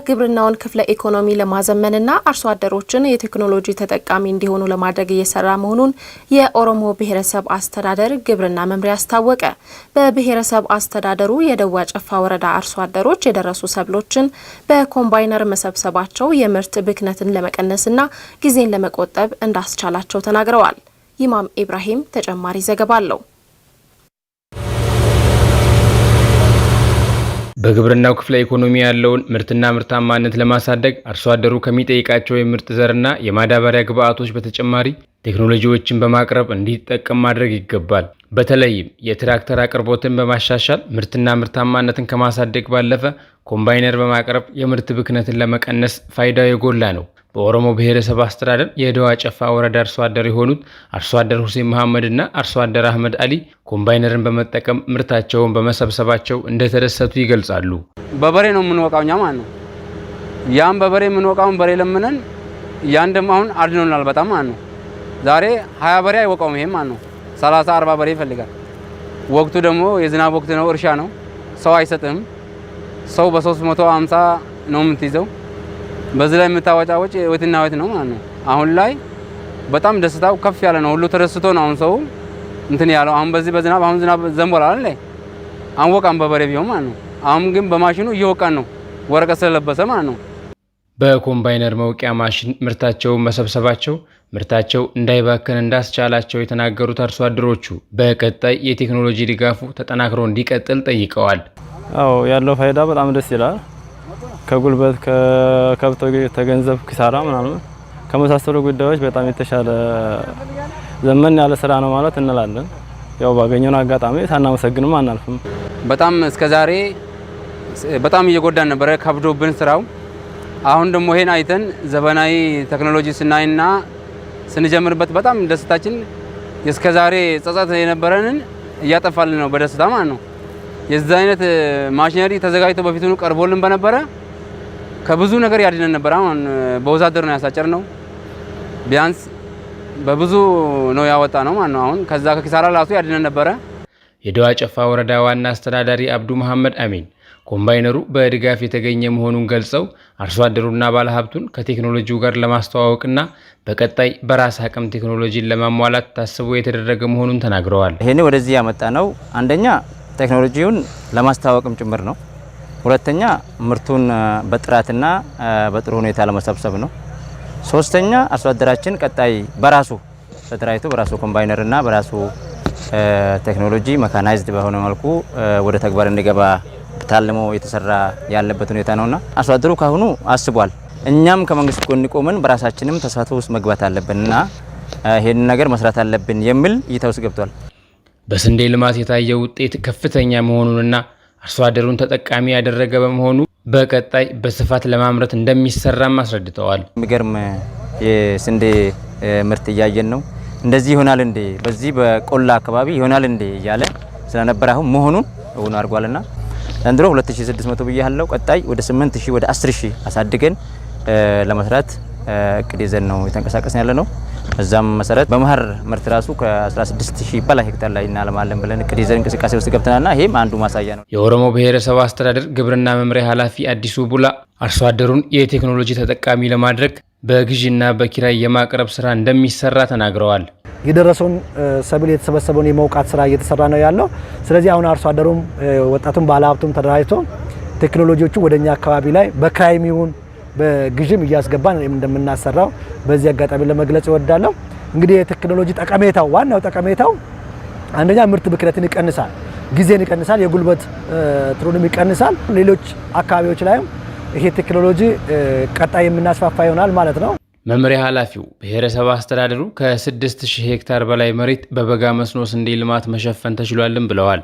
ግብርናውን ክፍለ ኢኮኖሚ ለማዘመንና አርሶ አደሮችን የቴክኖሎጂ ተጠቃሚ እንዲሆኑ ለማድረግ እየሰራ መሆኑን የኦሮሞ ብሔረሰብ አስተዳደር ግብርና መምሪያ አስታወቀ። በብሔረሰብ አስተዳደሩ የደዋ ጨፋ ወረዳ አርሶ አደሮች የደረሱ ሰብሎችን በኮምባይነር መሰብሰባቸው የምርት ብክነትን ለመቀነስና ጊዜን ለመቆጠብ እንዳስቻላቸው ተናግረዋል። ኢማም ኢብራሂም ተጨማሪ ዘገባ አለው። በግብርናው ክፍለ ኢኮኖሚ ያለውን ምርትና ምርታማነት ለማሳደግ አርሶ አደሩ ከሚጠይቃቸው የምርጥ ዘርና የማዳበሪያ ግብአቶች በተጨማሪ ቴክኖሎጂዎችን በማቅረብ እንዲጠቀም ማድረግ ይገባል። በተለይም የትራክተር አቅርቦትን በማሻሻል ምርትና ምርታማነትን ከማሳደግ ባለፈ ኮምባይነር በማቅረብ የምርት ብክነትን ለመቀነስ ፋይዳው የጎላ ነው። በኦሮሞ ብሔረሰብ አስተዳደር የደዋ ጨፋ ወረዳ አርሶ አደር የሆኑት አርሶ አደር ሁሴን መሐመድና አርሶ አደር አህመድ አሊ ኮምባይነርን በመጠቀም ምርታቸውን በመሰብሰባቸው እንደተደሰቱ ይገልጻሉ። በበሬ ነው የምንወቃው እኛ ማለት ነው። ያም በበሬ የምንወቃውን በሬ ለምነን ያን ደግሞ አሁን አድኖናል በጣም ማለት ነው። ዛሬ 20 በሬ አይወቃውም ይሄም ማለት ነው። 30 40 በሬ ይፈልጋል። ወቅቱ ደግሞ የዝናብ ወቅት ነው፣ እርሻ ነው። ሰው አይሰጥም። ሰው በ350 ነው የምትይዘው። በዚህ ላይ የምታወጫወጭ ወይትና ወይት ነው ማለት ነው። አሁን ላይ በጣም ደስታው ከፍ ያለ ነው። ሁሉ ተደስቶ ነው አሁን ሰው እንትን ያለው። አሁን በዚህ በዝናብ አሁን ዝናብ ዘንቧል አይደል? አንወቃም በበሬ ቢሆን ማለት ነው። አሁን ግን በማሽኑ እየወቃን ነው፣ ወረቀት ስለለበሰ ማለት ነው። በኮምባይነር መውቂያ ማሽን ምርታቸውን መሰብሰባቸው ምርታቸው እንዳይባከን እንዳስቻላቸው የተናገሩት አርሶ አደሮቹ በቀጣይ የቴክኖሎጂ ድጋፉ ተጠናክሮ እንዲቀጥል ጠይቀዋል። አዎ ያለው ፋይዳ በጣም ደስ ይላል። ከጉልበት ከከብቶ ተገንዘብ ኪሳራ ምናምን ከመሳሰሉ ጉዳዮች በጣም የተሻለ ዘመን ያለ ስራ ነው ማለት እንላለን። ያው ባገኘነው አጋጣሚ ሳናመሰግንም አናልፍም። በጣም እስከዛሬ በጣም እየጎዳን ነበር ከብዶብን ስራው። አሁን ደግሞ ይሄን አይተን ዘመናዊ ቴክኖሎጂ ስናይና ስንጀምርበት በጣም ደስታችን እስከዛሬ ጸጸት የነበረንን እያጠፋልን ነው በደስታ ማለት ነው። የዚህ አይነት ማሽነሪ ተዘጋጅቶ በፊቱኑ ቀርቦልን በነበረ ከብዙ ነገር ያድነን ነበር። አሁን በወዛደር ነው ያሳጨር ነው ቢያንስ በብዙ ነው ያወጣ ነው ማለት ነው። አሁን ከዛ ከኪሳራ ራሱ ያድነን ነበረ። የደዋ ጨፋ ወረዳ ዋና አስተዳዳሪ አብዱ መሐመድ አሚን ኮምባይነሩ በድጋፍ የተገኘ መሆኑን ገልጸው አርሶ አደሩና ባለሀብቱን ከቴክኖሎጂው ጋር ለማስተዋወቅና በቀጣይ በራስ አቅም ቴክኖሎጂን ለማሟላት ታስቦ የተደረገ መሆኑን ተናግረዋል። ይሄኔ ወደዚህ ያመጣ ነው አንደኛ ቴክኖሎጂውን ለማስተዋወቅም ጭምር ነው። ሁለተኛ ምርቱን በጥራትና በጥሩ ሁኔታ ለመሰብሰብ ነው። ሶስተኛ አርሶ አደራችን ቀጣይ በራሱ ተደራጅቶ በራሱ ኮምባይነርና በራሱ ቴክኖሎጂ መካናይዝድ በሆነ መልኩ ወደ ተግባር እንዲገባ ታልሞ የተሰራ ያለበት ሁኔታ ነውና አርሶ አደሩ ካሁኑ አስቧል። እኛም ከመንግስት ጎን ቆመን በራሳችንም ተሳትፎ ውስጥ መግባት አለብንና ይሄን ነገር መስራት አለብን የሚል እይታ ውስጥ ገብቷል። በስንዴ ልማት የታየው ውጤት ከፍተኛ መሆኑንና አርሶ አደሩን ተጠቃሚ ያደረገ በመሆኑ በቀጣይ በስፋት ለማምረት እንደሚሰራም አስረድተዋል። የሚገርም የስንዴ ምርት እያየን ነው። እንደዚህ ይሆናል እንዴ በዚህ በቆላ አካባቢ ይሆናል እንዴ እያለ ስለነበር አሁን መሆኑን እውን አድርጓልና ዘንድሮ 2600 ብያለሁ። ቀጣይ ወደ 8000 ወደ 10000 አሳድገን ለመስራት እቅድ ይዘን ነው የተንቀሳቀስን ያለ ነው። እዛም መሰረት በመኸር ምርት ራሱ ከ16000 በላይ ሄክታር ላይ እናለማለን ብለን እቅድ ይዘን እንቅስቃሴ ውስጥ ገብተናልና ይሄም አንዱ ማሳያ ነው። የኦሮሞ ብሔረሰብ አስተዳደር ግብርና መምሪያ ኃላፊ አዲሱ ቡላ አርሶ አደሩን የቴክኖሎጂ ተጠቃሚ ለማድረግ በግዢና በኪራይ የማቅረብ ስራ እንደሚሰራ ተናግረዋል። የደረሰውን ሰብል የተሰበሰበውን የመውቃት ስራ እየተሰራ ነው ያለው። ስለዚህ አሁን አርሶ አደሩም ወጣቱም ባለሀብቱም ተደራጅቶ ቴክኖሎጂዎቹ ወደኛ አካባቢ ላይ በክራይም ይሁን በግዥም እያስገባን እንደምናሰራው በዚህ አጋጣሚ ለመግለጽ እወዳለሁ። እንግዲህ የቴክኖሎጂ ጠቀሜታው ዋናው ጠቀሜታው አንደኛ ምርት ብክነትን ይቀንሳል፣ ጊዜን ይቀንሳል፣ የጉልበት ትሩንም ይቀንሳል። ሌሎች አካባቢዎች ላይም ይሄ ቴክኖሎጂ ቀጣይ የምናስፋፋ ይሆናል ማለት ነው። መምሪያ ኃላፊው ብሔረሰብ አስተዳደሩ ከ6000 ሄክታር በላይ መሬት በበጋ መስኖ ስንዴ ልማት መሸፈን ተችሏልም ብለዋል።